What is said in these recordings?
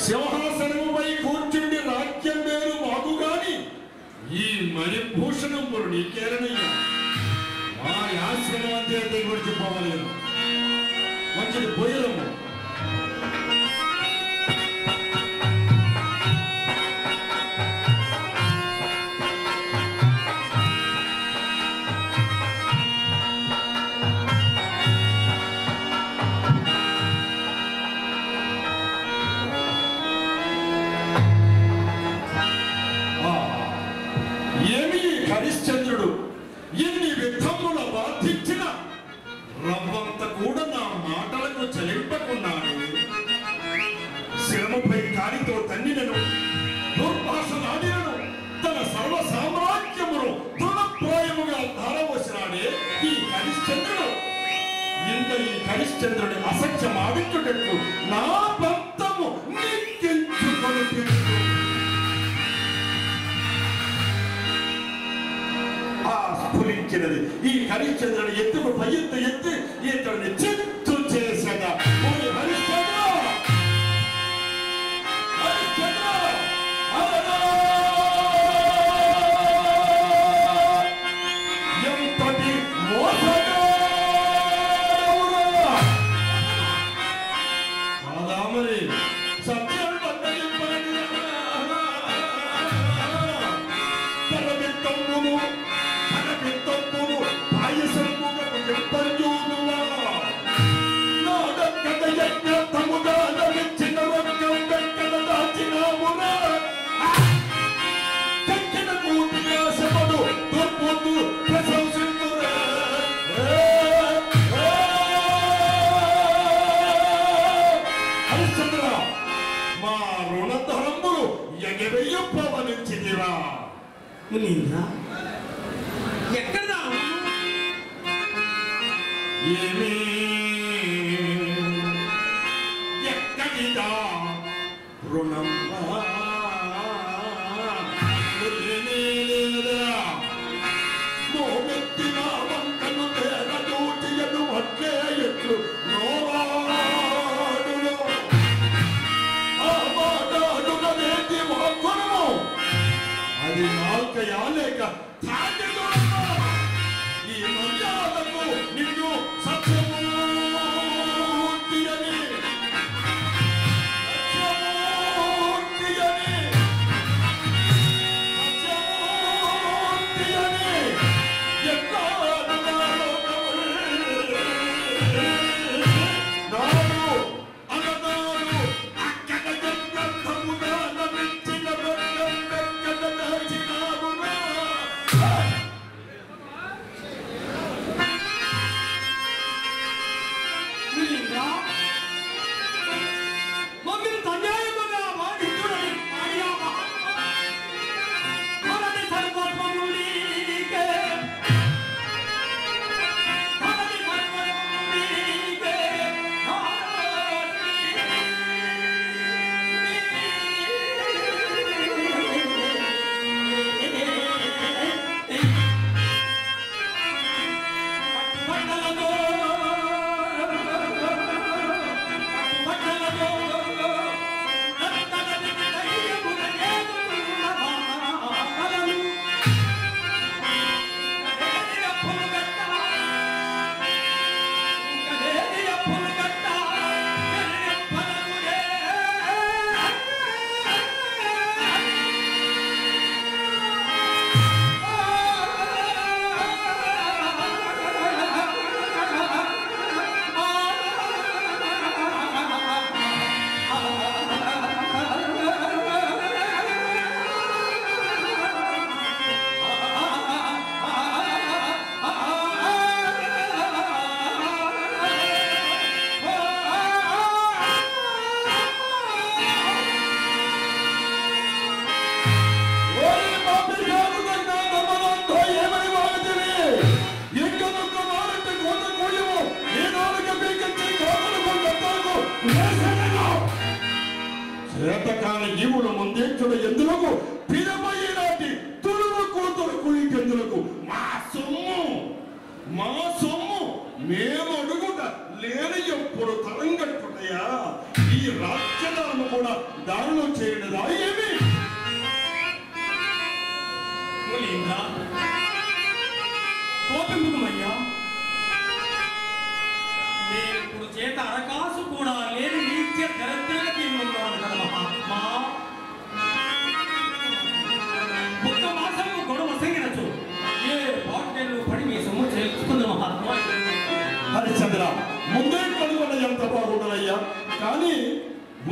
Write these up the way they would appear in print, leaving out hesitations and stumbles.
సింహాసనముపై కూర్చుండి రాజ్యం వేరు మాకు గాని ఈ మణిభూషణంపురు నీకేరనయ్యా. మా ఆశ్రమం అంతే గురించి పోవలేదు. మంచిది పోయలము. హరిశ్చంద్రుడు ఎన్ని విధముల బాధించిన రవ్వంత కూడా నా మాటలకు చలింపకున్నాడు. శిరముపై కాలితో తన్నినను దుర్భాషలాడినను తన సర్వ సామ్రాజ్యమును తృణప్రాయముగా ధారవోసినాడే ఈ హరిశ్చంద్రుడు. ఇంత ఈ హరిశ్చంద్రుడి అసత్యం ఆడించుటట్లు నా భక్తము నిత్యించుకొని స్ఫురించినది. ఈ హరిశ్చంద్రుని ఎత్తుకు పై ఎత్తి ఇతడిని చిత్తు చేసగా ఎంతటి కాదామని సత్యం మా రుణధరములు ఎగవేయ పవనించిదిరా. ఎక్కడ ఏమీ ఎక్కడిదా రుణం మోమెత్తిన వంకను పేర దూటియను ఒకే ఎట్లు నోవాడులో ఆ మాటాడుగనేది మొక్కును అది నాల్కయా లేక ఈ మర్యాదకు నిన్ను సత్యమూర్తి అని చేతకాని జీవులు ముందేంచుడు ఎందులకు పిరమయ్యేలాంటి తురుము కూతురుకు ఇంకెందులకు మా సొమ్ము మేము అడుగుట లేని ఎప్పుడు తరంగట్టుటయా ఈ రాజ్యదానం కూడా దానిలో చేయడదా ఏమి కోపెందుకమయ్యా నేను ఇప్పుడు చేత అరకాసు కూడా లేని నిత్య దరిద్రగతి ఉన్నాను కదా మహాత్మా ఒక్క మాసము గొడవ సంగినచ్చు ఏ బాటలు పడి మీ సొమ్ము చేసుకుంది మహాత్మా హరిచంద్ర ముందే కనుగొన్న ఎంత బాగుండదయ్యా కానీ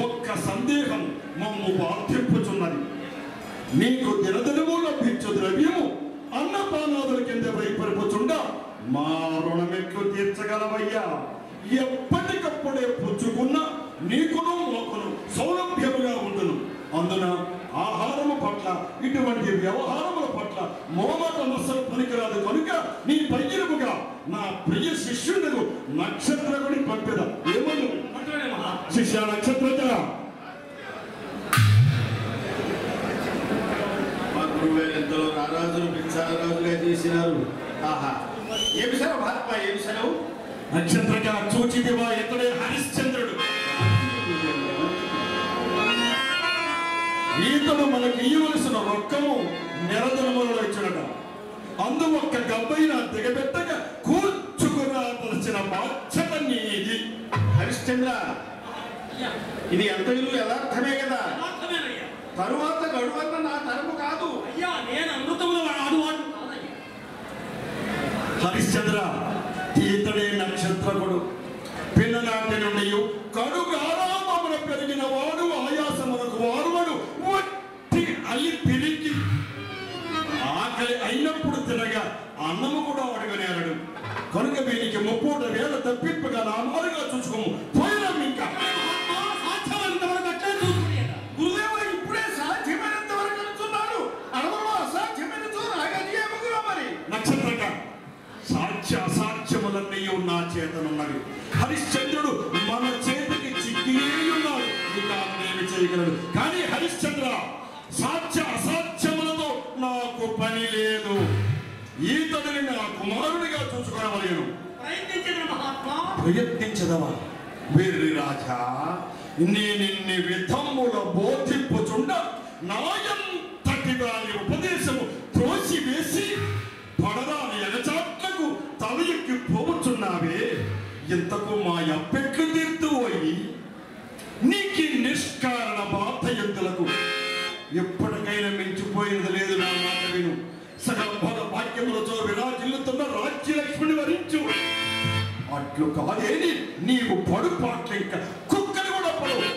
ఒక్క సందేహం మమ్ము బాధింపుచున్నది నీకు దినదినము లభించు ద్రవ్యము అన్నపానాదుల కింద వైపరుపుచుండా మా రుణమెట్లు తీర్చగలవయ్యా ఎప్పటికప్పుడే పుచ్చుకున్న నీకును మొక్కును సౌలభ్యముగా ఉండును అందున ఆహారము పట్ల ఇటువంటి వ్యవహారముల పట్ల మోమాట మసలు పనికిరాదు కనుక నీ పైరుగా నా ప్రియ శిష్యుడు నక్షత్రకుని పంపిద ఏమను శిష్య నక్షత్రజ ఎంతలో రారాజులు భిక్షారాజుగా చేసినారు ఆహా ఏమి సెలవు మహాత్మా ఏమి సెలవు నక్షత్రక చూచిదివా ఇతడే హరిశ్చంద్రుడు ఈతడు మనకి ఇయ్యవలసిన రొక్కము నిరదనములలో ఇచ్చుడట అందు ఒక్క గబ్బైన దిగబెట్టగా కూర్చుకురా తలచిన బాధ్యత నీది హరిశ్చంద్ర ఇది ఎంత యథార్థమే కదా తరువాత గడువన్న నా తరము కాదు అయ్యా నేను అమృతములు వాడు హరిశ్చంద్ర ఈతడే నక్షత్రకుడు పిల్లనాటి నుండి కడుగారామమున పెరిగిన వాడు ఆయాసమునకు వారువడు వట్టి అయి తిరిగి ఆకలి అయినప్పుడు తినగా అన్నము కూడా అడగనేరడు కనుక వీనికి 30 వేల తప్పింపుగా నామాలుగా చూసుకోము పోయినాం ఇంకా సాధ్యమైనంతవరకు అట్లే చూసుకునేదా గురుదేవ ఇప్పుడే సాధ్యమైనంత వరకు అనుకున్నాడు అడవలో అసాధ్యమైన చూరు మరి నక్షత్రక సాధ్య అసాధ్యములన్నీ నా చేతనున్నవి హరిశ్చంద్రుడు మన చేతికి చిక్కియున్నాడు ఇక ఏమి చేయగలడు కానీ హరిశ్చంద్ర సాధ్య అసాధ్యములతో నాకు పని లేదు ఈతడిని నా కుమారుడిగా చూసుకోవలేను ప్రయత్నించదవా వీరి రాజా నేనిన్ని విధముల బోధింపుచుండ నాయంతటి దాని ఉపదేశము త్రోసి వేసి పడరాని ఎగచాట్లకు తల ఎక్కి పోవచ్చున్నావే ఇంతకు మా అప్పెట్లు తీర్తూ అయ్యి నీకి నిష్కారణ బాధ ఎద్దులకు ఎప్పటికైనా మించిపోయినది లేదు నా మాట విను సగంభల వాక్యములతో విరాజిల్లుతున్న రాజ్యలక్ష్మిని వరించు అట్లు కాదేని నీవు పడుపాట్లు ఇంకా కుక్కలు కూడా పడు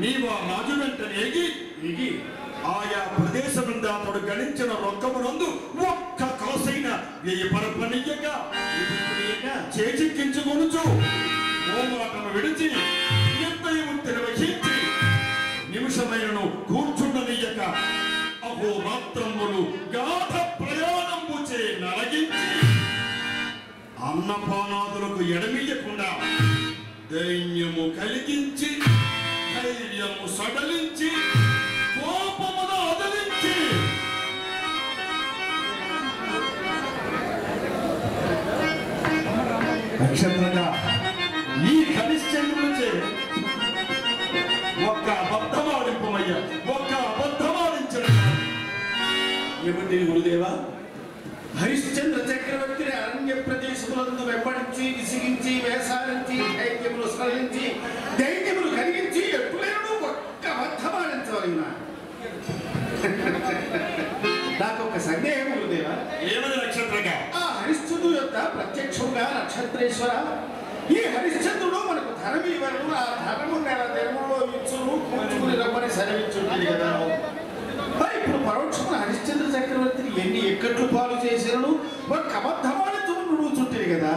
నీవా రాజు వెంటనే ఎగి ఆయా ప్రదేశముందు అతడు గణించిన రొక్కమునందు ఒక్క కాసైన వెయ్యి పరపనియ్యక చేజిక్కించుకొనుచు ఓమాటను విడిచి నిర్ణయము నిర్వహించి నిమిషమైనను కూర్చుండనియ్యక అహోరాత్రములు గాఢ ప్రయాణము చే నరగించి అన్నపానాదులకు ఎడమియ్యకుండా దైన్యము కలిగించి ధైర్యము సడలించి కోపమును అదలించి నక్షత్రంగా ఈ హరిశ్చంద్రునిచే ఒక్క అబద్ధమాడింపమయ్యా, ఒక్క అబద్ధమాడించడం. ఏమిటి గురుదేవా? హరిశ్చంద్ర చక్రవర్తిని అరణ్య ప్రదేశములందు వెంబడించి విసిగించి వేసారించి దైత్యములు సరళించి దైత్యములు కలిగించి ఎప్పుడైనా ఒక్క అబద్ధమాడించవలైనా నాకు ఒక సందేహం గురుదేవా. ఏమని నక్షత్రంగా? ఆ హరిశ్చంద్రుడు యొక్క ప్రత్యక్షంగా నక్షత్రేశ్వర, ఈ హరిశ్చంద్రుడు మనకు ధనం ఇవ్వను, ఆ ధనము నెల ధర్మంలో ఇచ్చును, కూర్చుకుని రమ్మని సెలవిచ్చుంటుంది కదా. మరి ఇప్పుడు పరోక్షమైన హరిశ్చంద్ర చక్రవర్తిని ఎన్ని ఎక్కట్లు పాలు చేసినను ఒక అబద్ధమాడుతూ నుడుచుంటుంది కదా.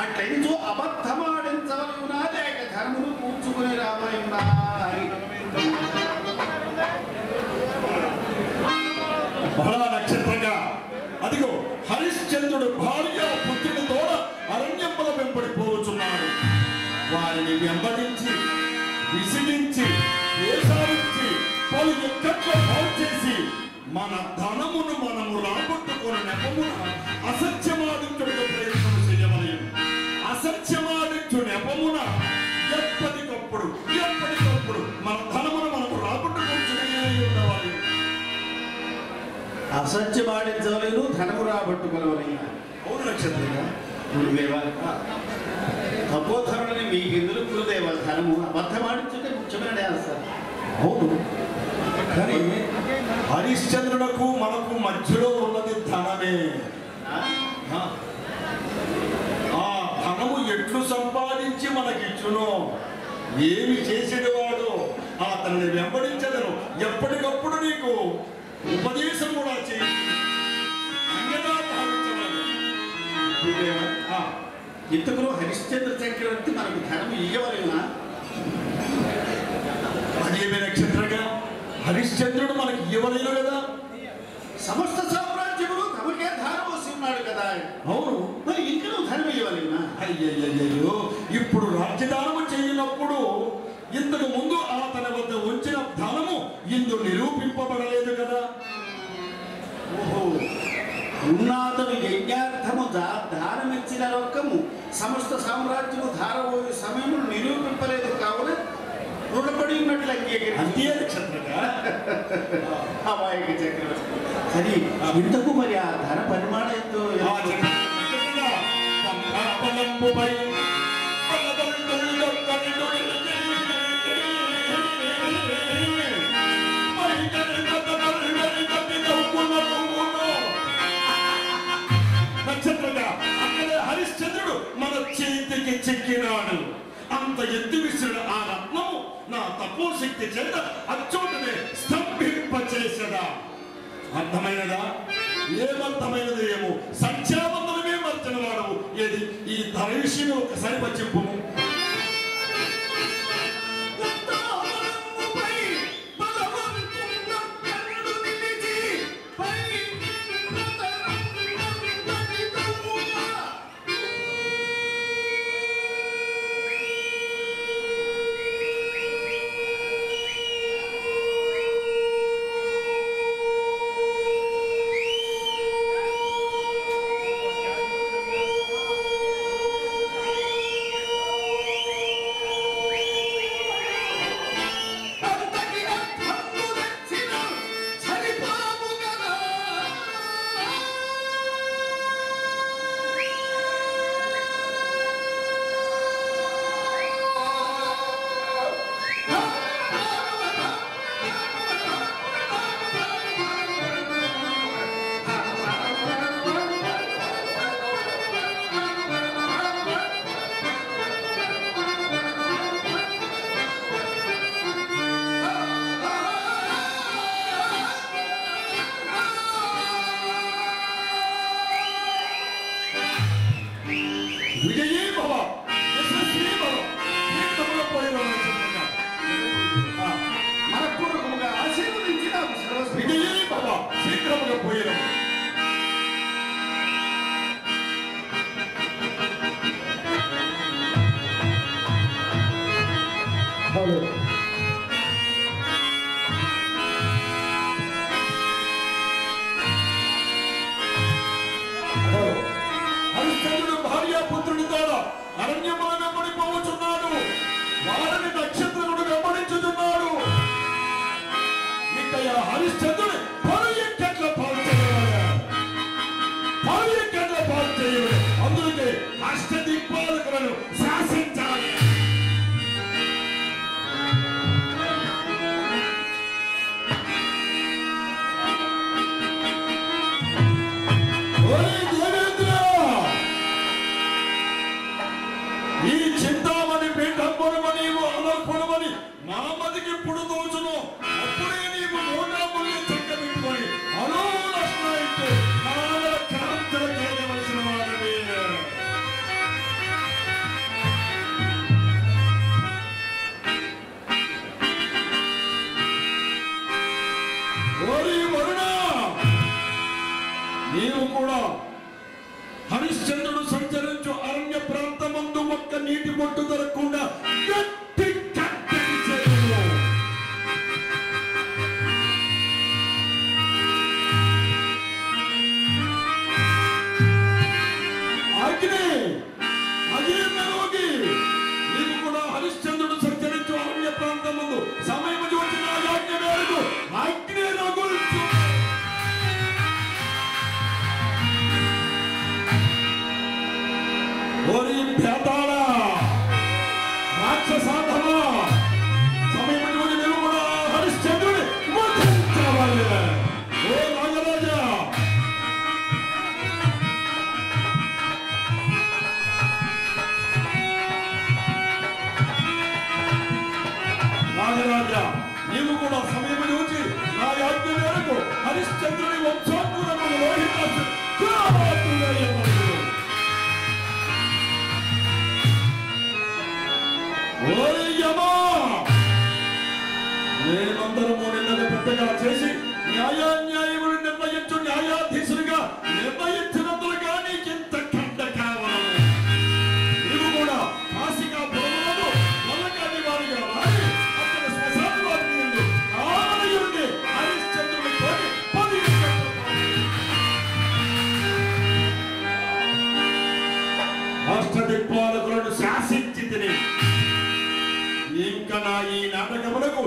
అట్లయించు అబద్ధమాడించవలయునా లేక ధర్మును కూర్చుకుని రామయునా అని బహళా నక్షత్రంగా అదిగో హరిశ్చంద్రుడు భార్య పుత్రుడితో అరణ్యముల వెంబడిపోవచ్చున్నాడు. వారిని వెంబడించి విసిగించి వేసారించి పలు ఎక్కట్ల పాలు చేసి మన ధనమును మనము రాబట్టుకుని నెపమున అసత్యమాడించుడికి ప్రయత్నం చేయవలెను. అసత్యమాడించు నెపమున ఎప్పటికప్పుడు మన ధనమును మనము రాబట్టుకుంటూనే ఉండవాలి. అసత్యమాడించవలేను, ధనము రాబట్టుకోవలైనా. అవును నక్షత్రంగా. గురుదేవా, తపోధరులని మీకు ఎందుకు గురుదేవా ధనము అబద్ధమాడించుంటే ముఖ్యమైన ఆన్సర్. అవును, కానీ హరిశ్చంద్రునకు మనకు మధ్యలో ఉన్నది ధనమే. ఆ ధనము ఎట్లు సంపాదించి మనకిచ్చునో, ఏమి చేసేవాడు అతన్ని వెంబడించదను. ఎప్పటికప్పుడు నీకు ఉపదేశం కూడా చేయి. ఇంతకులో హరిశ్చంద్ర చక్రవర్తి మనకు ధనము ఇయ్యవలెనా? అదేమి నక్షత్రంగా? హరిశ్చంద్రుడు మనకి ఇవ్వలేను కదా. సమస్త సామ్రాజ్యములు తమకే ధారం వసి ఉన్నాడు కదా. అవును, మరి ఇంకా ధనం ఇవ్వలేనా? అయ్యయ్యో, ఇప్పుడు రాజ్యదానము చేయనప్పుడు ఇంతకు ముందు తన వద్ద ఉంచిన ధనము ఇందు నిరూపింపబడలేదు కదా. ఓహో, ఉన్నాతను యజ్ఞార్థము దానమిచ్చిన రొక్కము సమస్త సామ్రాజ్యము ధారబోయే సమయము నిరూపింపలేదు కావున రుణపడి ఉన్నట్లు అంతే నక్షత్రంగా. అమాయక చక్రవర్తి. సరే, ఇంతకు మరి ఆ ధన పరిమాణం ఎంతో? తలంపుపై నక్షత్రంగా అక్కడే హరిశ్చంద్రుడు మన చేతికి చిక్కినాడు. అంత ఎత్తి విసిరిన ఆ రత్నము నా తపోశక్తి చేత అచ్చోటనే స్తంభింపచేసదా. అర్థమైనదా? ఏమర్థమైనది ఏమో. సంఖ్యాబంధనమే మర్చిన వాడవు. ఏది ఈ ధర విషయం ఒకసారి పచ్చింపు. హరిశ్చంద్రుడు భార్యాపుత్రుడి ద్వారా అరణ్యముల వెంబడిపోవచున్నాడు. వారిని నక్షత్రుడు వెంబడించుతున్నాడు. ఇక హరిశ్చంద్రుడు పరుయెక్కట్ల పాలు చేయడు. అందుకే అష్టదిక్పాలకులను శాసించాలి. ఈ చింతామణి పీఠంబురమని అలర్పణమని నా మదికి ఇప్పుడు దోచును. అప్పుడే నీకు మోటాముల్ని చక్కబెట్టుకొని అలో నష్టం అయితే క్రాంతులు చేయవలసిన వారిని. ఓరి వరుణ, నీవు కూడా హరిశ్చంద్రుడు సంచరించు అరణ్య ప్రాంతమందు ఒక్క నీటి బొట్టు దొరకకుండా గట్టి కట్టడి చేయు. అగ్ని నీవు కూడా హరిశ్చంద్రుడు సంచరించు అరణ్య ప్రాంతమందు సమయం చూసిన ఆజ్ఞ మేరకు అగ్ని రగుల్చు. ఓరి భేతాళ రాక్షసాధమా, సమయం చూసి నువ్వు కూడా హరిశ్చంద్రుడి వధించవాలి. ఓ నాగరాజా, నీవు కూడా సమయం చూసి నా ఆజ్ఞ మేరకు హరిశ్చంద్రుడి వంశోత్తరమును లోహించు. నేనందరము నిన్నను పెద్దగా చేసి న్యాయాన్యాయములు నిర్ణయించు న్యాయాధీశులుగా నిర్ణయించినందులుగా నీకింత కంట కావాలి. నీవు కూడా కాశీగా పొలములను వల్లకాని వారిగా మారి అక్కడ శ్మశాన వారిని ఆలయుడిని హరిశ్చంద్రుడి తోటి 10 అష్టదిక్పాలకులను శాసించి తిని ఇంకా నా ఈ నాటకములకు